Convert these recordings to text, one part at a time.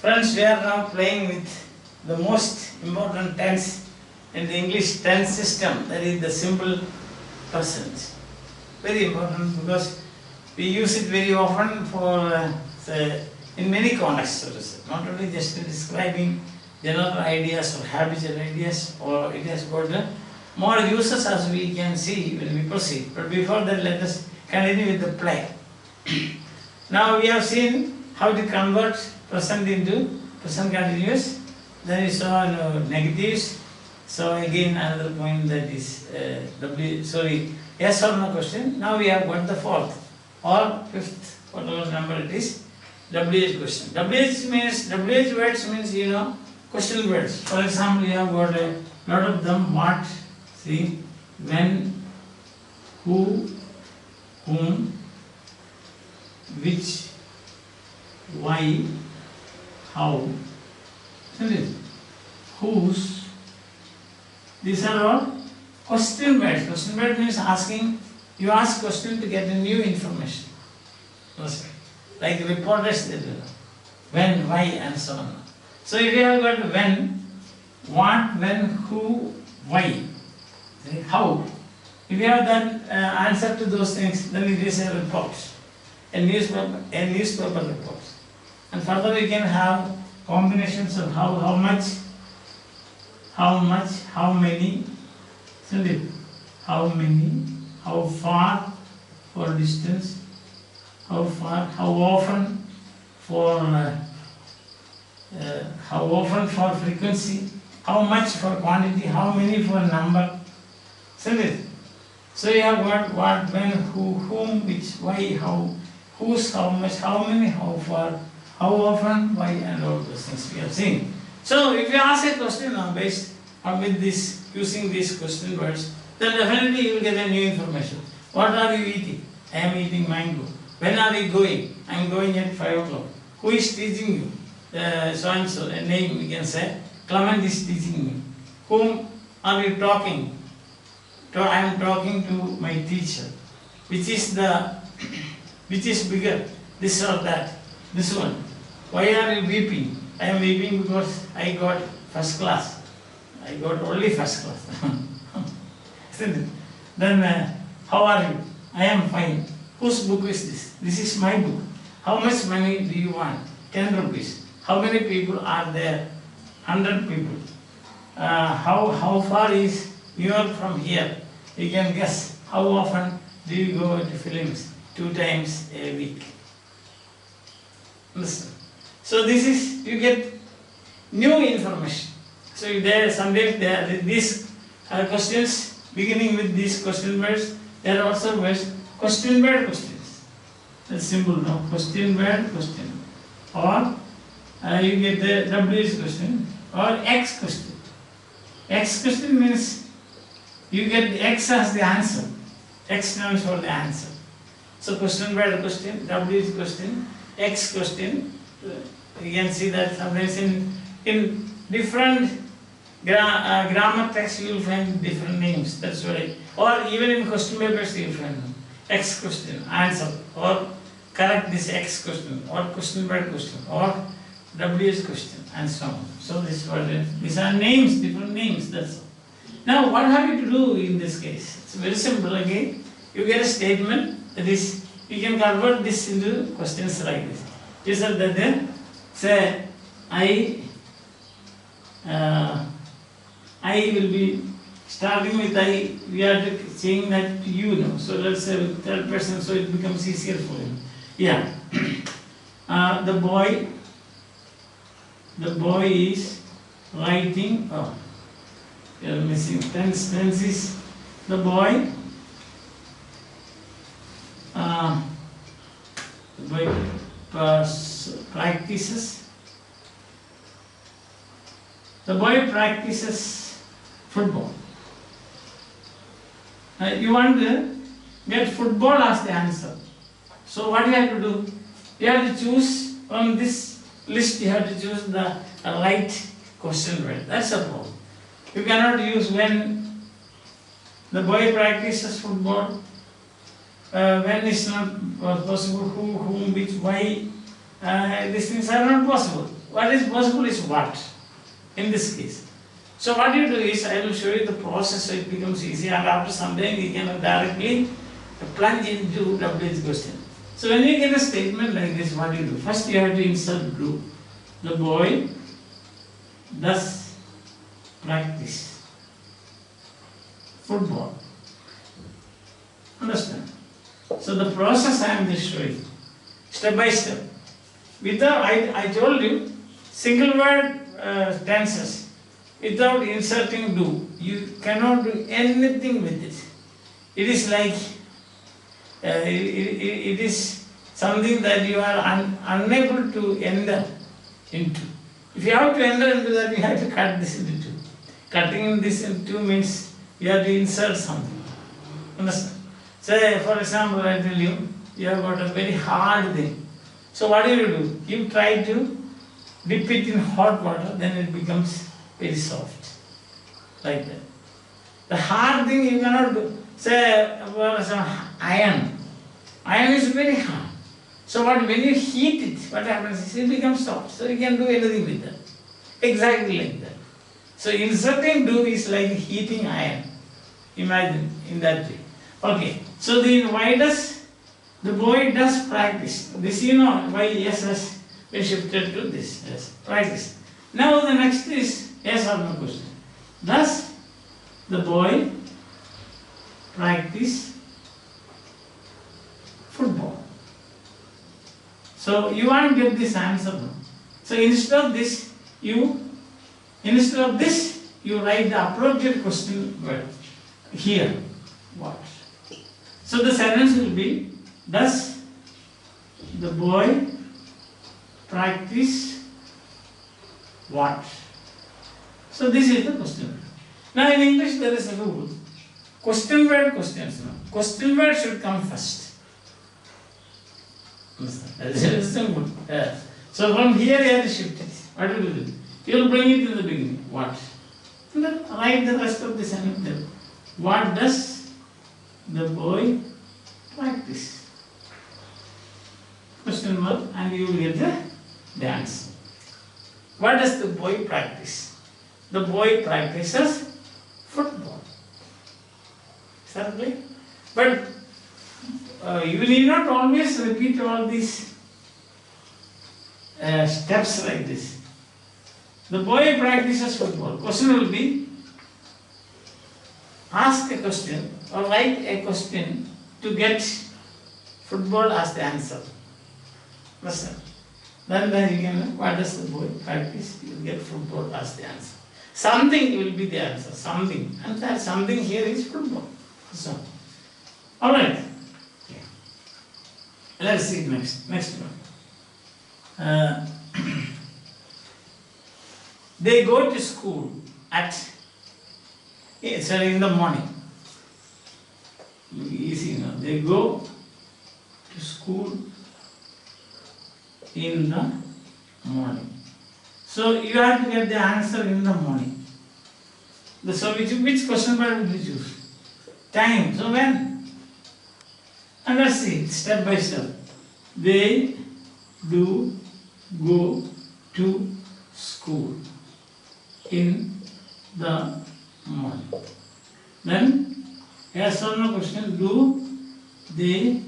Friends, we are now playing with the most important tense in the English tense system, that is the simple present. Very important because we use it very often for in many contexts, so to say. Not only just describing general ideas or habitual ideas, or it has got more uses as we can see when we proceed. But before that, let us continue with the play. Now we have seen how to convert present into present continuous. Then we saw negatives. So again another point, that is yes or no question. Now we have got the fourth or fifth, whatever number it is, WH question. WH words means, question words. For example, you have got a lot of them. What, see, when, who, whom, which, why, how, isn't it? Whose. These are all question words. Question word means asking. You ask question to get a new information. Like reporters, they do. When, why, and so on. So if you have got when, what, when, who, why, how. If you have that answer to those things, then it is a report, a newspaper report. And further we can have combinations of how much, how many, isn't it? How many, how far for distance, how far, how often for frequency, how much for quantity, how many for number, isn't it? So you have got what, when, who, whom, which, why, how, whose, how much, how many, how far, how often, why, and all those things we have seen. So if you ask a question based on with this, using these question words, then definitely you will get a new information. What are you eating? I am eating mango. When are you going? I am going at 5 o'clock. Who is teaching you? So and so, a name we can say. Clement is teaching me. Whom are you talking? I am talking to my teacher. Which is bigger? This or that? This one. Why are you weeping? I am weeping because I got first class. I got only first class. Isn't it? Then, how are you? I am fine. Whose book is this? This is my book. How much money do you want? 10 rupees. How many people are there? 100 people. How far is New York from here? You can guess. How often do you go to films? 2 times a week. Listen. So this is, you get new information. So there sometimes there are these questions beginning with these question words. There are also words, question word questions. That's simple, no? Question word question. Or you get the WH question or X question. X question means you get the X as the answer. X stands for the answer. So question word question, WH question, X question. You can see that sometimes in different grammar texts you will find different names. That's why. Or even in question papers you will find them. X question, answer, or correct this X question, or question word question, or WH question, and so on. So this is what these are names, different names. That's all. Now, what have you to do in this case? It's very simple. Again, you get a statement. That is, you can convert this into questions like this. You said that then, say, I will be starting with I. We are saying that to you now. So let's say with third person, so it becomes easier for you. Yeah. The boy is writing. Oh, we are missing tense. Tense is the boy. Practices. The boy practices football. You want to get football as the answer. So what you have to do? You have to choose from this list. You have to choose the right question word. That's the problem. You cannot use when the boy practices football. When it's not possible, who, whom, which, why, these things are not possible. What is possible is what in this case. So what you do is, I will show you the process so it becomes easy, and after some time you can directly plunge into WH question. So when you get a statement like this, what you do? First you have to insert do. The boy does practice football. Understand? So the process I am just showing, step by step. Without, I told you, single word tenses, without inserting do, you cannot do anything with it. It is like, it is something that you are unable to enter into. If you have to enter into that, you have to cut this into two. Cutting this into two means you have to insert something. Understand? Say, for example, I tell you, you have got a very hard thing. So what do? You try to dip it in hot water, then it becomes very soft. Like that. The hard thing you cannot do. Say, for example, iron. Iron is very hard. So when you heat it, what happens is it becomes soft. So you can do anything with that. Exactly like that. So inserting do is like heating iron. Imagine in that way. Okay. So why does the boy does practice? This you know why yes has been shifted to this. Yes, practice. Now the next is yes or no question. Does the boy practice football? So you want to get this answer now. So instead of this, you write the appropriate question word here. What? So the sentence will be, does the boy practice what? So this is the question. Now in English there is a rule. Question word questions. Question word should come first. That is simple. Yeah. So from here you have to shift it. What will you do? You will bring it in the beginning. What? And then write the rest of the sentence there. What does the boy practice? Question mark, and you will get the answer. What does the boy practice? The boy practices football. Is that clear? But you need not always repeat all these steps like this. The boy practices football. Question will be, ask a question or write a question to get football as the answer. Listen. Then you can know what does the boy practice, you will get football as the answer. Something will be the answer, something. And that something here is football. So, alright. Okay. Let's see next one. They go to school in the morning. Easy now. They go to school in the morning. So you have to get the answer in the morning. So which question word would you choose? Time. So when? And let's see, step by step. They do go to school in the morning. Then, yes or no question, do they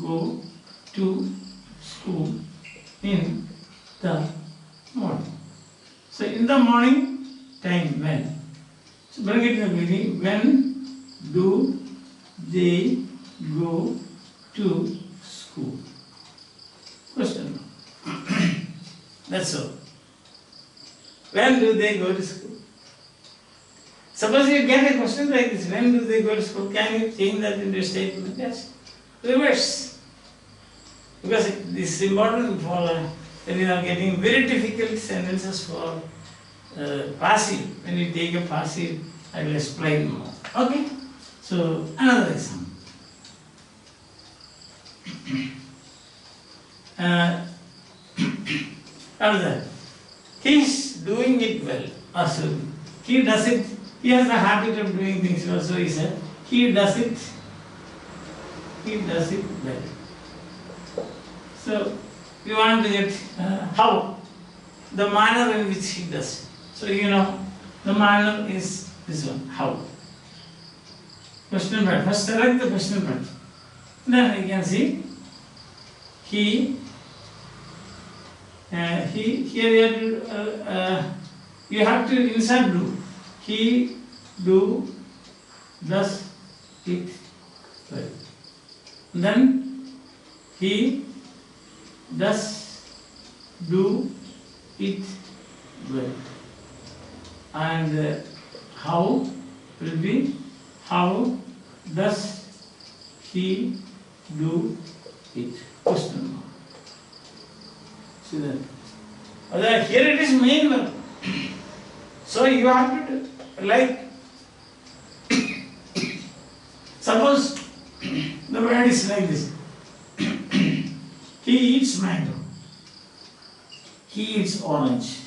go to school in the morning? So in the morning, time, when? So bring it in the beginning. When do they go to school? Question. That's all. When do they go to school? Suppose you get a question like this, when do they go to school? Can you change that into a statement? Yes. Reverse. Because this is important for when you are getting very difficult sentences for passive. When you take a passive, I will explain more. Okay? So, another example. Another. He is doing it well. Also, he does it. He has a habit of doing things well. So he said, he does it. He does it well. So, we want to get how. the manner in which he does. So you know, the manner is this one, how. Question part. First select the question part. Then you can see he here you have to insert do. He do does it well. Then he does do it well. And how will be how does he do it? Question mark. See that? Here it is main verb. So you have to do, like suppose the word is like this. He eats mango. He eats orange.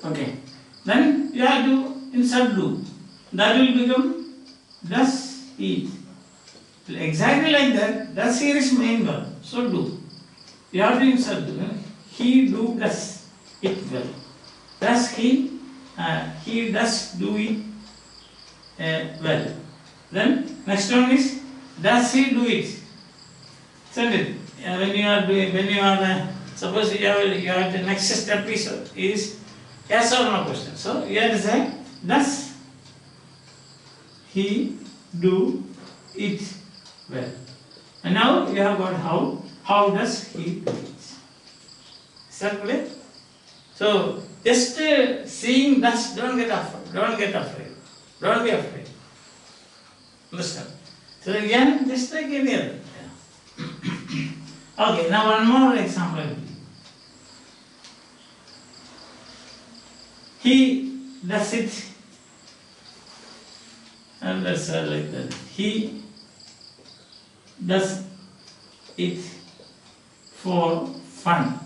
Okay. Then you have to insert do. That will become does eat. Exactly like that. Does here is main verb. So do. You have to insert do. He do does it well. Does he does do it well. Then next one is does he do it? Isn't it? When you are suppose you have the next step is yes or no question. So you have to say does he do it well. And now you have got how. How does he do it? Is that clear? So just seeing thus, don't get afraid. Don't get afraid. Don't be afraid. Understand? So again, just like any other. Yeah. Okay, now one more example. He does it, and let's say like that. He does it for fun.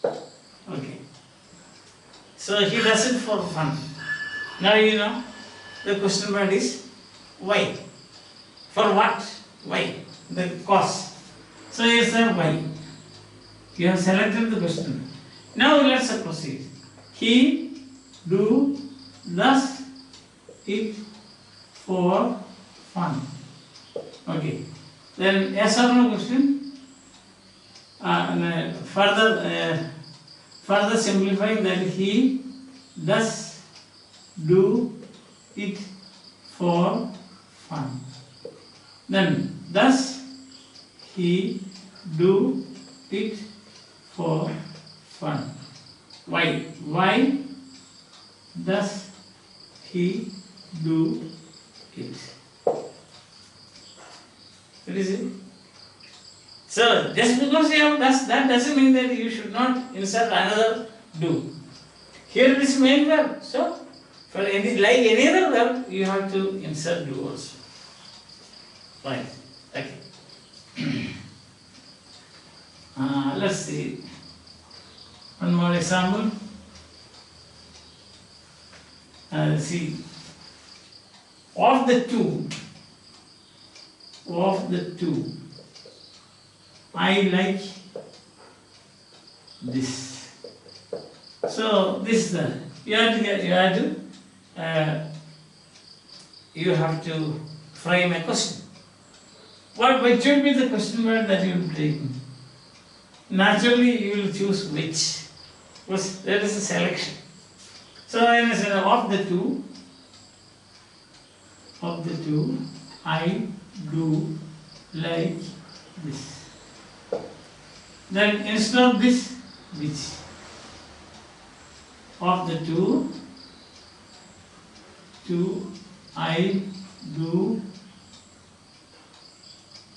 Okay. So he does it for fun. Now you know the question word is why. For what? Why? The cause. So you say why. You have selected the question. Now let's proceed. He does it for fun. Okay. Then yes or no question. Further simplifying that he does do it for fun. Then does he do it for fun? Why? Why does he do it? What is it? So, just because you have does, that doesn't mean that you should not insert another do. Here it is main verb. So, for any like any other verb, you have to insert do also. Fine. Okay. Let's see. One more example. See. Of the two, I like this. So this you have to frame a question. Which will be the question word that you will take? Naturally, you will choose which. Because there is a selection. So when I say of the two, I do like this. Then instead of this, which? Of the two, I do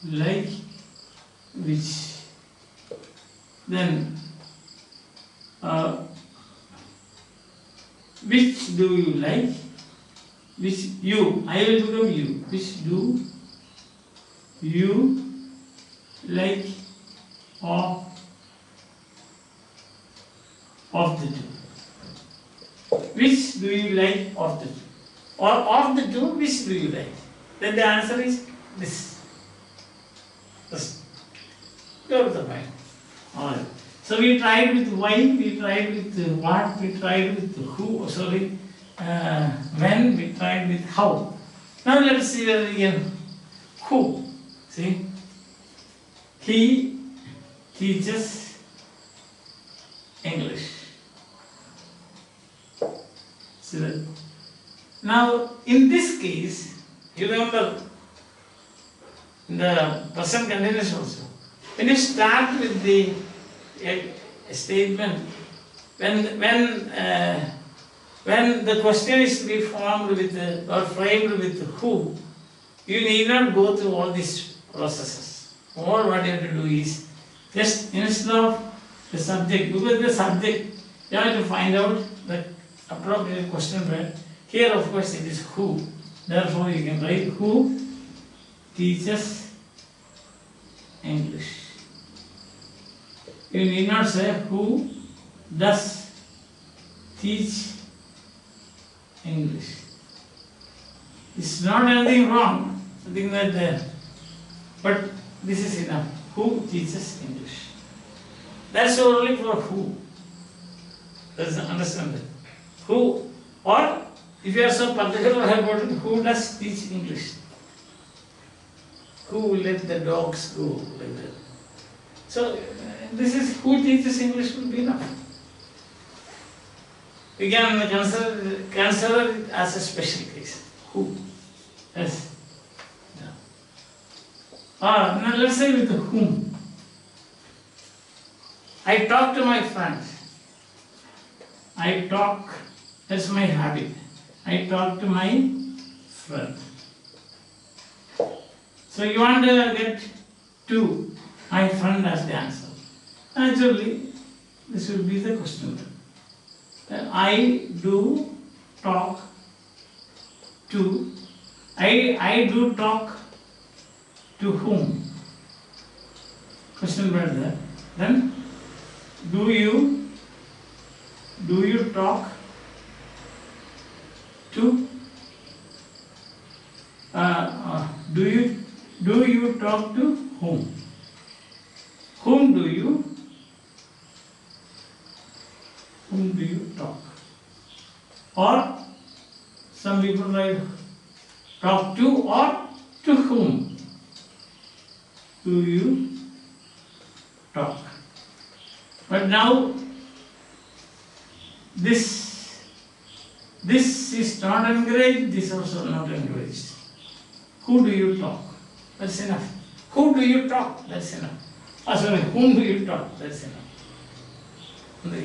like which? Then which do you like? Which you? I will become you. Which do you like of the two? Which do you like of the two? Or of the two, which do you like? Then the answer is this. Just go to the point. Alright. So So we tried with why, we tried with what, we tried with who, when, we tried with how. Now let us see whether we can who. See, he teaches English. See that? Now in this case, you remember in the present continuous also, when you start with the statement, when the question is to be formed with or framed with who, you need not go through all these processes. All what you have to do is just instead of the subject, because the subject, you have to find out the appropriate question word. Here, of course, it is who. Therefore, you can write who teaches English. You need not say who does teach English. It's not anything wrong, something like that. But this is enough. Who teaches English? That's only for who. Does understand that? Who, or if you are so particular about it, who does teach English? Who will let the dogs go like that? So this is who teaches English will be enough. We can consider it as a special case. Who? Yes. Now let's say with whom. I talk to my friends. I talk, that's my habit. I talk to my friend. So you want to get to my friend as the answer. Naturally, this will be the question. I do talk to, I do talk to whom? Question about that. Then, do you talk to, do you talk to whom? Whom do you talk? Or some people write talk to or to whom do you talk? But now this is not encouraged, this is also not encouraged. Who do you talk? That's enough. Who do you talk? That's enough. Sorry, whom do you talk? That's enough.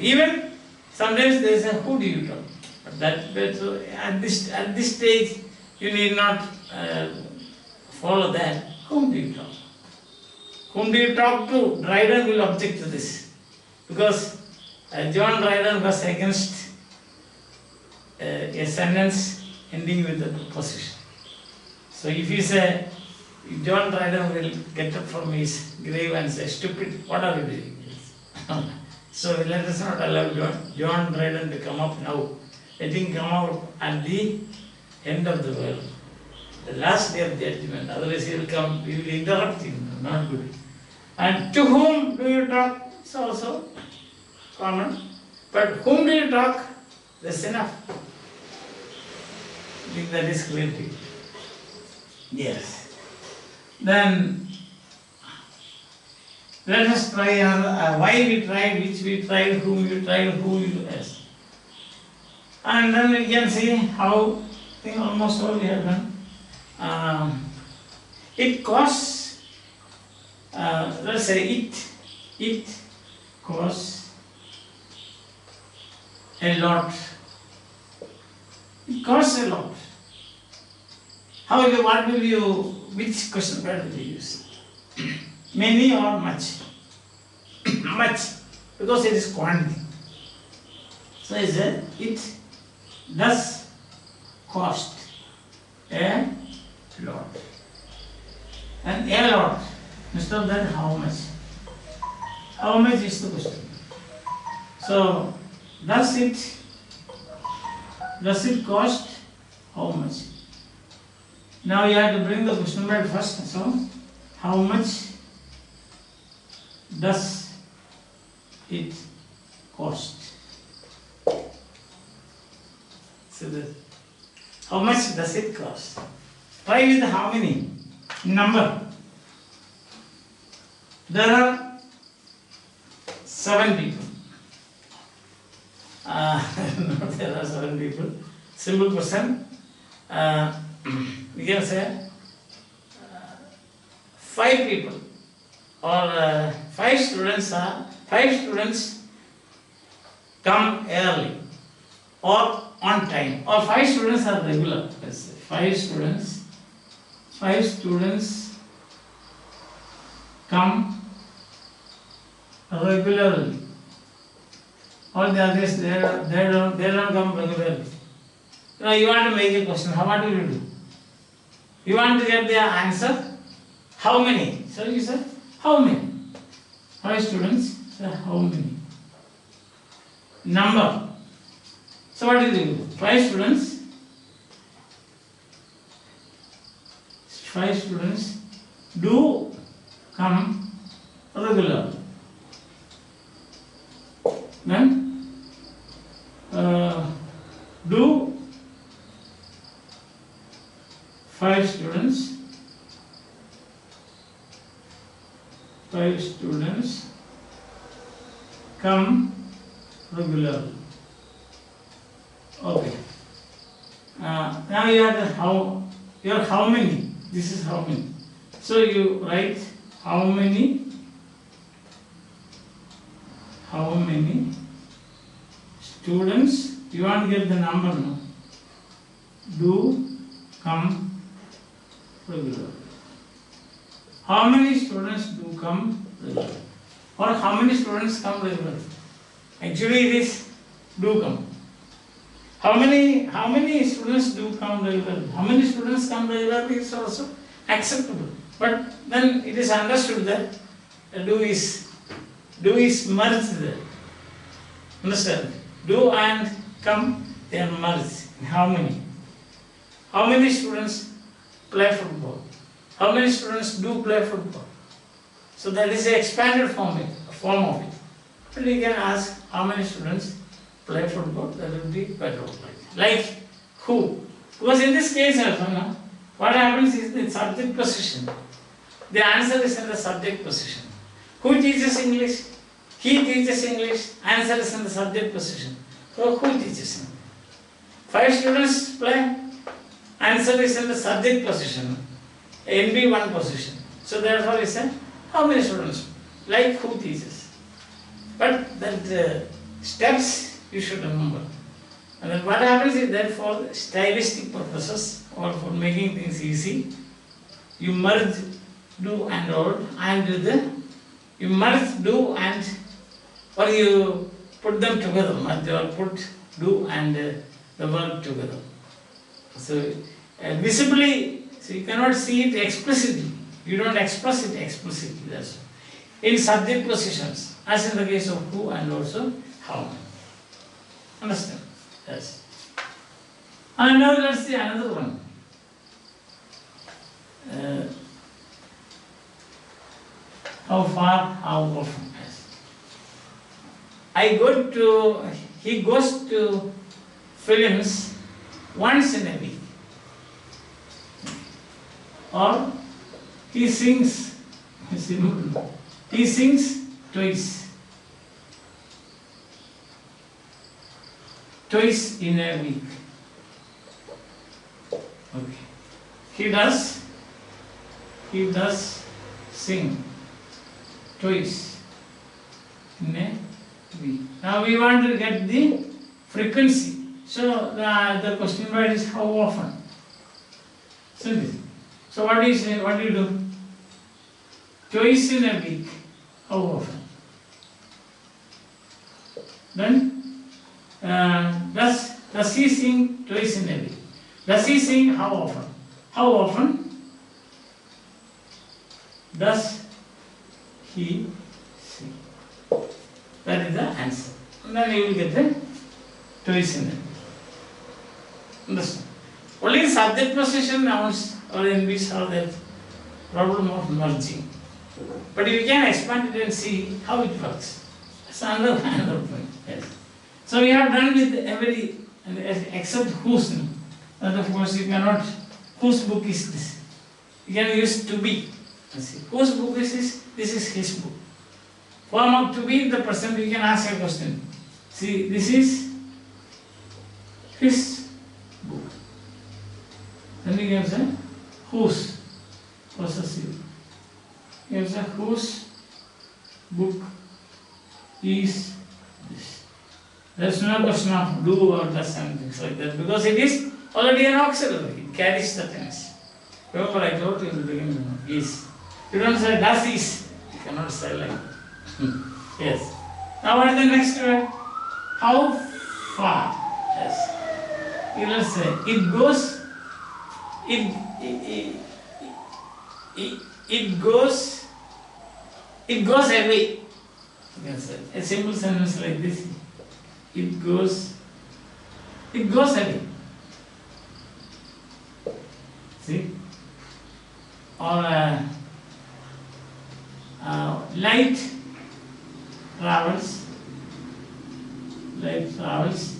Even sometimes they say, who do you talk? But so at this stage, you need not follow that. Whom do you talk? Whom do you talk to? Dryden will object to this. Because John Dryden was against a sentence ending with a preposition. So if you say, John Dryden will get up from his grave and say, stupid, what are you doing? So let us not allow John Dryden to come up now. Let him come out at the end of the world, the last day of judgment. Otherwise he will come, we will interrupt him, not good. And to whom do you talk? It's also common. But whom do you talk? That's enough. I think that is clear to you. Yes. Then let us try another, why we tried, which we tried, whom we tried, who you asked. And then we can see how, I think almost all we have done. It costs, let's say it costs a lot. It costs a lot. However, what will you, which question word will you use? Many or much? Much, because it is quantity. So I said, it does cost a lot. And a lot, instead of that, how much? How much is the question? So, does it cost how much? Now you have to bring the question back first. So, how much does it cost? So how much does it cost? Try with how many? Number. There are 7 people. No, there are 7 people. Simple question. We can say 5 people or 5 students come early or on time, or 5 students are regular. Let's say 5 students come regularly, or the others they don't come regularly. Now you want to make a question. What will you do? You want to get the answer? How many? So you say how many? 5 students. So how many? Number. So what do you do? 5 students. 5 students do come regular. Then do 5 students come regularly. Okay. Now you are how many? This is how many. So you write how many students, you want to get the number now, do come regularly. How many students do come regularly? Or how many students come regularly? Actually it is do come. How many students do come regularly? How many students come regularly is also acceptable. But then it is understood that do is merged there. Understand? Do and come, they are merged. How many? How many students play football? How many students do play football? So that is the expanded form of it. But you can ask how many students play football, that will be better. Like who? Because in this case also, no, what happens is the subject position. The answer is in the subject position. Who teaches English? He teaches English. Answer is in the subject position. So who teaches him? 5 students play. Answer is in the subject position. NB1 position. So therefore we say how many students? Like who teaches. But that steps you should remember. And then what happens is that for stylistic purposes or for making things easy, you merge do and old, and you merge do and, or you put them together, merge or put do and the verb together. So visibly, so you cannot see it explicitly. You don't express it explicitly. That's in subject positions, as in the case of who and also how. Understand? Yes. And now let's see another one. How far, how often? Yes. He goes to films once in a week. Or he sings twice. Twice in a week. Okay. He does sing twice in a week. Now we want to get the frequency. So the question word is how often. So what do you say? What do you do? Twice in a week. How often? Then does he sing twice in a week? Does he sing how often? How often does he sing? That is the answer. And then you will get the twice in a week. Understand? Only in subject position nouns or NBs have that problem of merging. But you can expand it and see how it works. It's another point. Yes. So we have done with every except whose. And of course you cannot. Whose book is this? You can use to be. Whose book is this? This is his book. Form of to be the person. You can ask a question. See, this is his book. Then you can say whose possessive. You can say whose book is this. There is no question of do or does and things like that because it is already an auxiliary. It carries the tense. Remember I told you in the beginning, is. You don't say does is. You cannot say like that. Yes. Now what is the next word? How far? Yes. You don't say it goes. It goes away. You can say a simple sentence like this. It goes away. See? Or light travels. Light travels.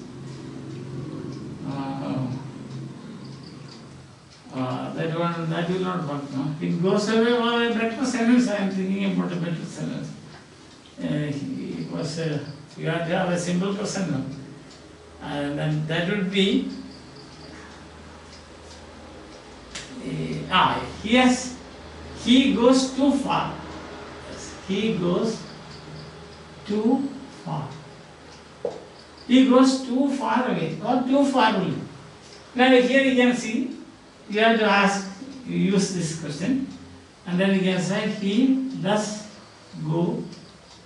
That will not work. No? It goes away. Or a better sentence. I am thinking about a better sentence. It was you have to have a simple person now. And then that would be yes, he goes too far. Yes, he goes too far. He goes too far away or too far away. Now here you can see, you have to ask, you use this question, and then you can say he does go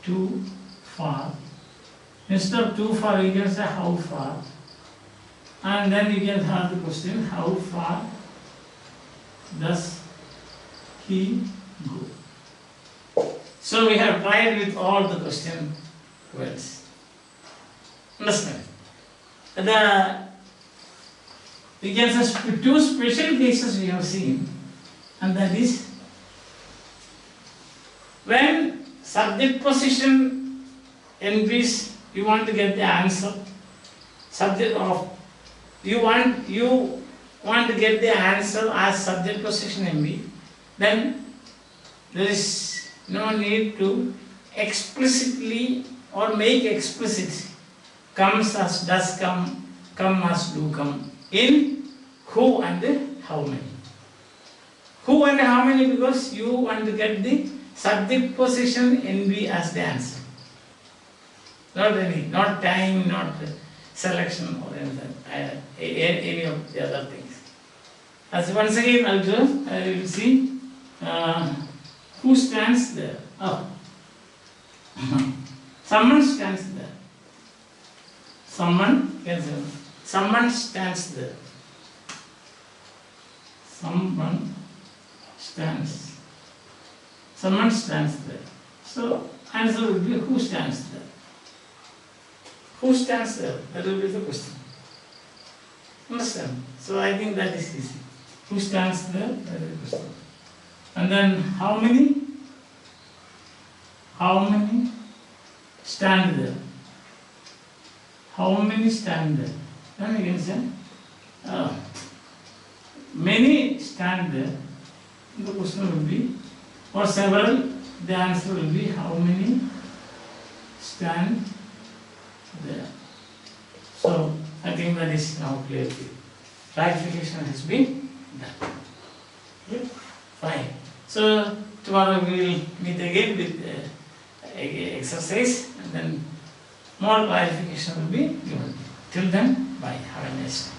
too far. Instead of too far, you can say how far. And then you can have the question, how far does he go? So we have tried with all the question words. Understand? We can say two special cases we have seen, and that is when subject position NPs, you want to get the answer. Subject of you want to get the answer as subject position NP, then there is no need to explicitly or make explicit comes as does come as do come in who and how many. Who and how many because you want to get the subject position NP as the answer. Not time, not selection or anything, any of the other things. As once again also, I will see who stands there. Oh. Someone stands there. Someone stands there. Someone stands there. So answer will be who stands there. Who stands there? That will be the question. Understand? So I think that is easy. Who stands there? That is the question. And then how many? How many stand there? How many stand there? Then you can say many stand there. The question will be, or several, the answer will be how many stand there. So I think that is now clear to you. Clarification has been done. Okay? Fine. So tomorrow we will meet again with exercise and then more clarification will be given. Till then, bye. Have a nice day.